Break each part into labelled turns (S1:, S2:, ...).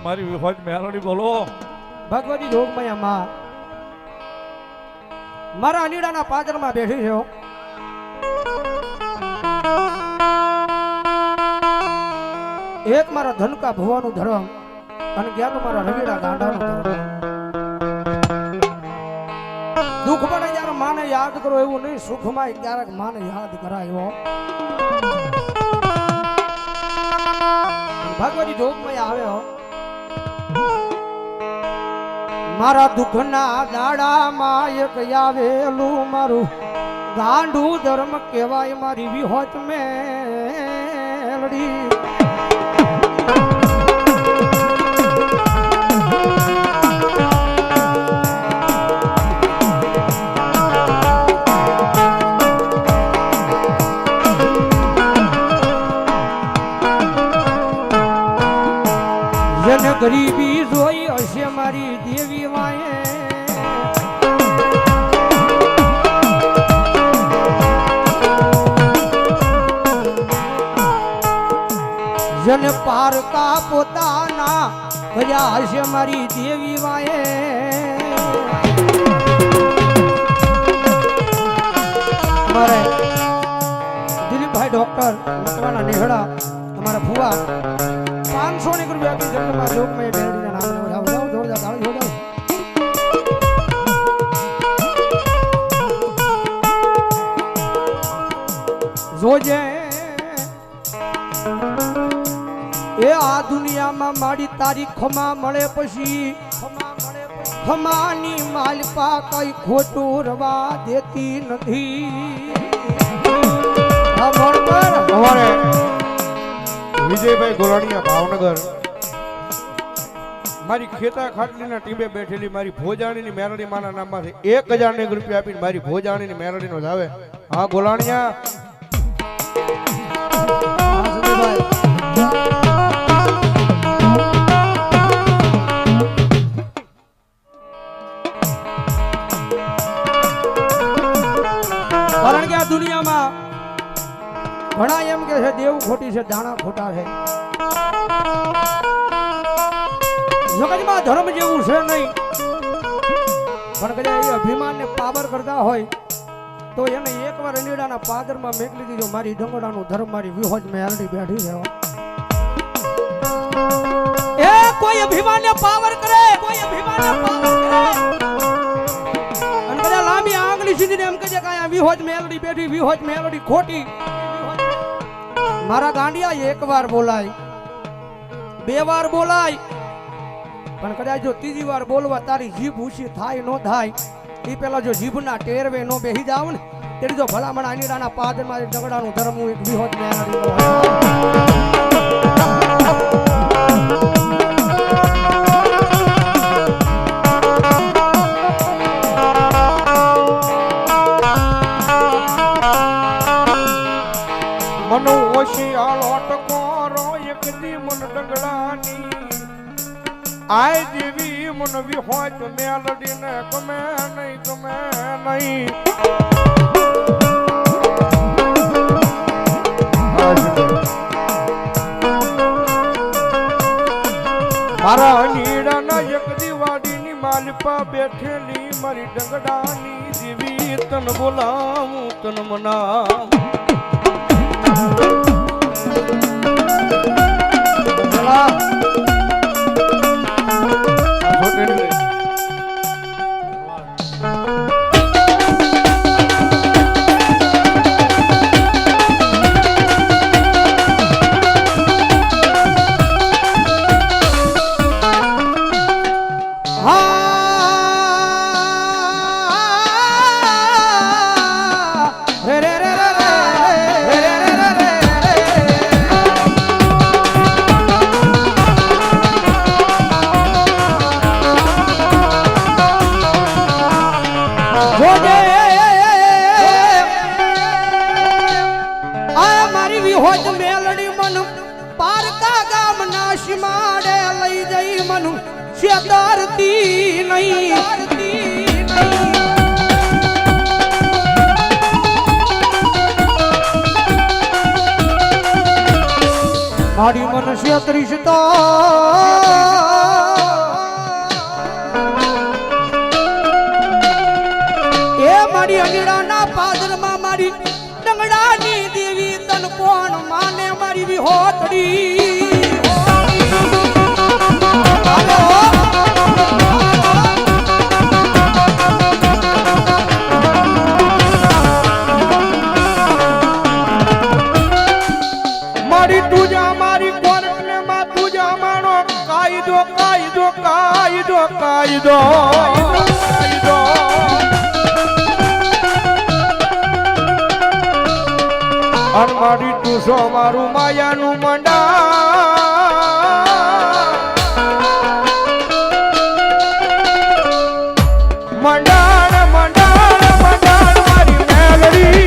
S1: મારી વિહોજ મેલડી બોલો.
S2: ભગવતી જોગમયા માં મારા અનીડાના પાદરમાં બેઠી છે. એક મારા ધનકા ભવાનું ધર્મ અને ક્યાંક મારા રગીડા ગાંડાનું ધર્મ. દુઃખ પડે જ્યારે માને યાદ કરો એવું નહીં, સુખમાં ક્યારેક માને યાદ કરાયો. ભગવતી જોગમયા આવ્યો. મારા દુઃખના દાડામાં એક આવેલું મારું ગાંડું ધર્મ કહેવાય મારી વિહોત મેલડી. જેને ગરીબી જોઈ હશે મારી દેવી માએ, જેને પારકા પોતાના કર્યા હશે મારી દેવી માએ. અમારે દિલીપભાઈ ડોક્ટર મકવાના નેહડા અમારા ફુવા 500 રૂપિયા આપી જન્મમાં જોગમય બેરડીના નામ જાવ જોરદાર તાળી હો જાવ. જોજે એ આ દુનિયામાં મારી તારી ખમા મળે પછી ખમાની માલપા કઈ ખોટું રવા દેતી નથી. આ મોડ પર
S3: અમારે વિજયભાઈ ગોરાણીયા ભાવનગર મારી ખેતા ખાટલીના ટીમે બેઠેલી મારી ભોજાણીની મેરડી માના નામમાંથી 1000 રૂપિયા આપીને મારી ભોજાણીની મેરડીનો જ આવે. હા ગોલાણીયા
S2: કારણ કે આ દુનિયામાં ઘણા એમ કે છે દેવ ખોટી છે, દાણા ખોટા છે. જગતમાં ધર્મ જેવું છે નહીં, પણ કદાચ એ અભિમાનને પાવર કરતા હોય તો એને એકવાર અનીડાના પાદરમાં મેકલી દીધો. મારી ડંગોડાનું ધર્મ મારી વિહોજ મેલડી બેઠી છે. એ કોઈ અભિમાનને પાવર કરે, કોઈ અભિમાનને પાવર કરે અને કદાચ લાંબી આંગળી સીધીને એમ કહે કે આ વિહોજ મેલડી બેઠી, વિહોજ મેલડી ખોટી. મારા ગાંડિયા એક વાર બોલાય, 2 વાર બોલાય, પણ કદાચ જો 3જી વાર બોલવા તારી જીભ ઊંચી થાય ન થાય એ પેલા જો જીભના ટેરવે નો બેહી જાવ ને તેરી જો ભલામણ અનીડાના પાદરમાં ડગડાનું ધર્મ હું એક વિહોજ મેલડી.
S3: મનો ઓશિયાળ અટકોરો એક દી મન ડંગડાની આય દેવી મન વિહોજ મેલડીને ગમે નહીં, ગમે નહીં. મારા નીડાના એક દિવાળીની માલપા બેઠેલી મારી ડંગડાની દેવી તન બોલાવું તન મનાવું. છેતરતી નહીં
S2: મારી મનુષ્ય ત્રિશતો એ મારી અંગીરાના પાદરમાં મારી ડંગડાની દેવી તન કોણ માને મારી વિહોતડી
S3: મારી તુજા મારી કોરને માં તુજા માનો કાયદો કાયદો કાયદો કાયદો કાયદો અન મારી તુસો મારું માયાનું મંડા મંડાણ મંડાણ મંડાણ મારી મેલડી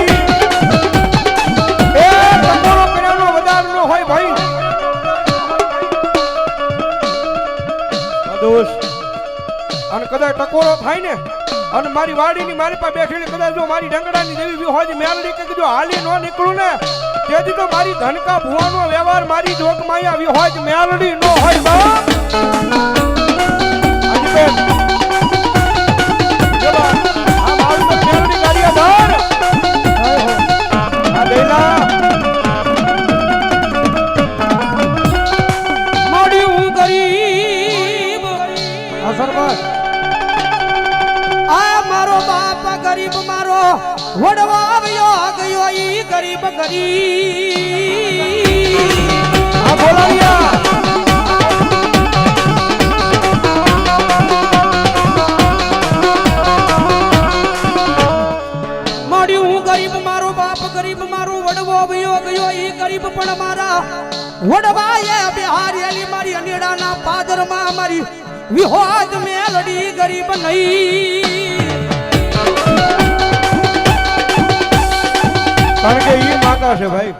S3: એ ટકોરો કર્યાનો વધારનો હોય ભાઈ દોસ્ત અને કદાચ ટકોરો થાય ને અને મારી વાડીની મારી પાસે બેઠેલી કદાચ જો મારી ડંગડાની દેવી બી હોય મેલડી કે જો હાલી નો નીકળું ને તેથી તો મારી ધનકા ભુવાનો વ્યવહાર મારી જોગમાયા આવી હોય મેલડી નો હોય બાપ બેન આ મારું તો મેલડી ગાડી ધાર આ લેલા
S2: મારી હું ગરીબ સરપંચ આ મારો બાપ ગરીબ મારો વડવા આવ્યો ગયો ઈ ગરીબ ગરીબ
S3: આ બોલાવ્યા
S2: મારી હું ગરીબ મારો બાપ ગરીબ મારો વડવો આવ્યો ગયો ઈ ગરીબ પણ મારા વડવાએ બિહારેલી મારી અનેડાના પાદરમાં મારી વિહોજ મેલડી ગરીબ નહીં
S3: કારણ કે ઈ માતા છે ભાઈ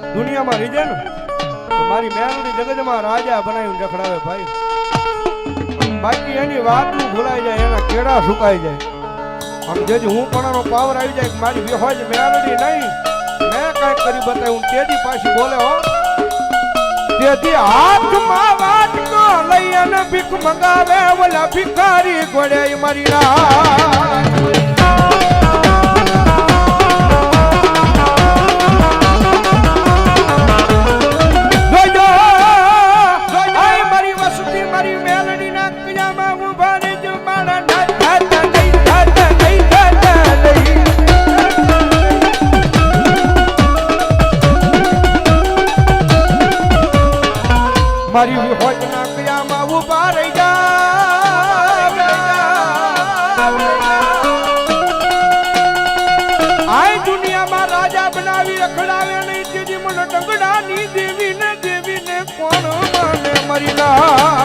S3: દુનિયામાં રીજે ને તો મારી મેલડી જગતમાં રાજા બનાવીને રખડાવે ભાઈ બાકી એની વાતું ભૂલાઈ જાય એના કેળા સુકાઈ જાય આમ જેથી હું પણ પાવર આવી જાય મારી વિહોજ મેલડી નહીં મેં કાંઈક કરી બતાવ્યું તેજી પાછી બોલે હો તેથી હાથમાં વાટકો લઈ અને ભીખ મંગાવે ઓલા ભિખારી ગોળે મારી મારી વસતી મારી મેલડી ના કયામાં ઉભા રે જો મારા મારી વિહોજ ના કયામાં ઉભા રહી જા આય દુનિયામાં રાજા બનાવી રખડાવે નહીં તેથી મને ડંગડાની દેવીને કોણ માને મરી ના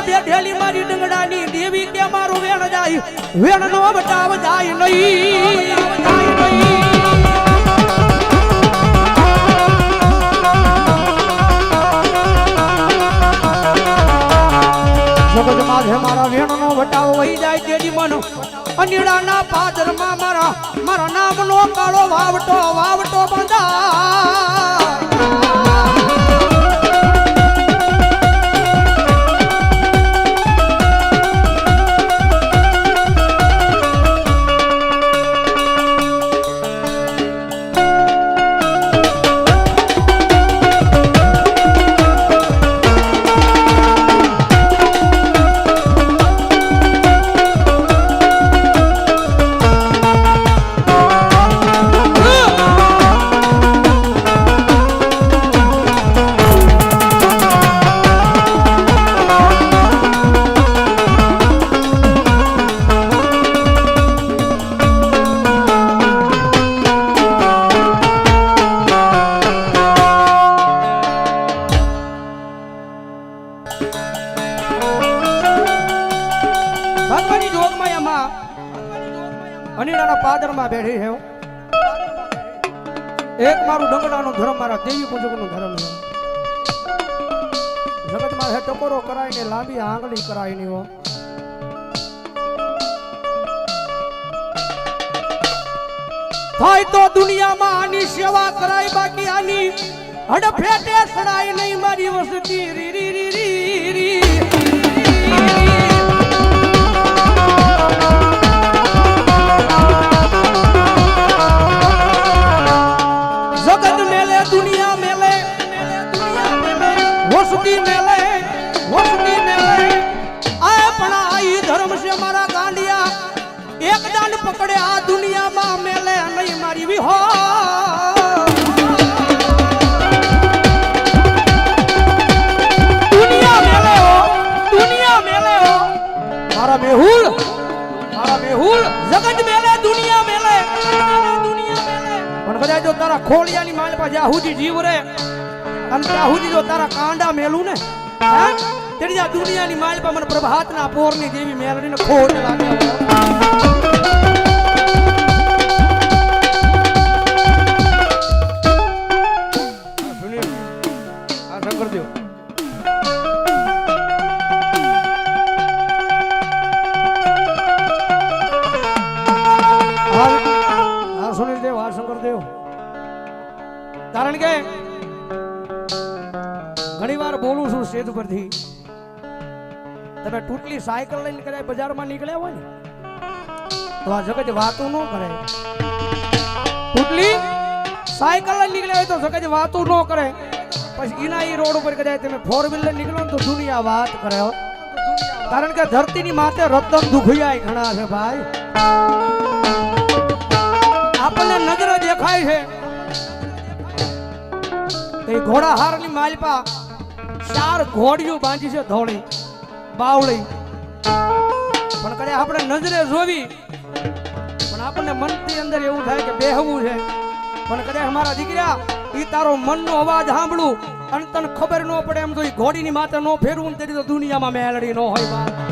S2: બેઠેલી મારી ડંગડાની દેવી કે મારું વેણ જાય વેણ નો બટાવ જાય નહીં જગત માથે મારા વેણ નો બટાવ વહી જાય તેની મન અનિડાના પાદરમાં મારા નામનો કાળો વાવટો બંધા દાદરમાં બેઠી છે હો. એક મારું ડંગડાનો ધર્મ, મારા દેવી પૂજકનો ધર્મ છે. જગતમાં હે ટકોરો કરાય ને લાંબી આંગળી કરાય ની હો. થાય તો દુનિયામાં આની સેવા કરાય, બાકી આની હડફેટે સડાય નહીં મારી વસતી રી રી રી રી રી. જગત મેલે દુનિયા મેલે, વસતી મેલે, વસતી મેલે. આ પણ આ ઈ ધર્મ છે મારા ગાંડિયા. એક દાન પકડે આ દુનિયામાં મેલે નહીં મારી વિહો. દુનિયા મેલે હો, દુનિયા મેલે હો. મારા મેહુલ, મારા મેહુલ. જગત મેલે દુનિયા મેલે, દુનિયા મેલે. પણ કદાચ જો તારા ખોળિયાની માલ પર જ્યાં સુધી જીવ રે અને ત્યાં સુધી જો તારા કાંડા મેલું ને, હા, તેની આ દુનિયાની માલ પર મને પ્રભાતના પોરની જેવી મેલડીને ખોટ લાગે. કારણ કે ઘણી વાર બોલું છું સ્ટેજ પરથી, તમે તૂટલી સાયકલ લઈને કદાચ બજારમાં નીકળ્યા હોય ને તો આ જગત વાતું ન કરે. તૂટલી સાયકલ લઈને નીકળ્યા હોય તો જગત વાતું ન કરે. પછી એના ઈ રોડ ઉપર કદાચ તમે 4 વ્હીલર નીકળો ને તો દુનિયા વાત કરે. કારણ કે ધરતીની માથે રતન દુખિયાય ઘણા છે ભાઈ. આપણને નજરે દેખાય છે એ ઘોડા હારની માલપા 4 ઘોડીઓ બાંધી છે, ધોળી બાવળી. પણ કદાચ આપણે નજરે જોવી પણ આપણને મનની અંદર એવું થાય કે બેહવું છે. પણ કદાચ અમારા દીકરા ઈ તારો મનનો અવાજ સાંભળું અને તને ખબર ન પડે એમ તો ઈ ઘોડીની માથે ન ફેરવું ને તેથી તો દુનિયામાં મેલડી ન હોય.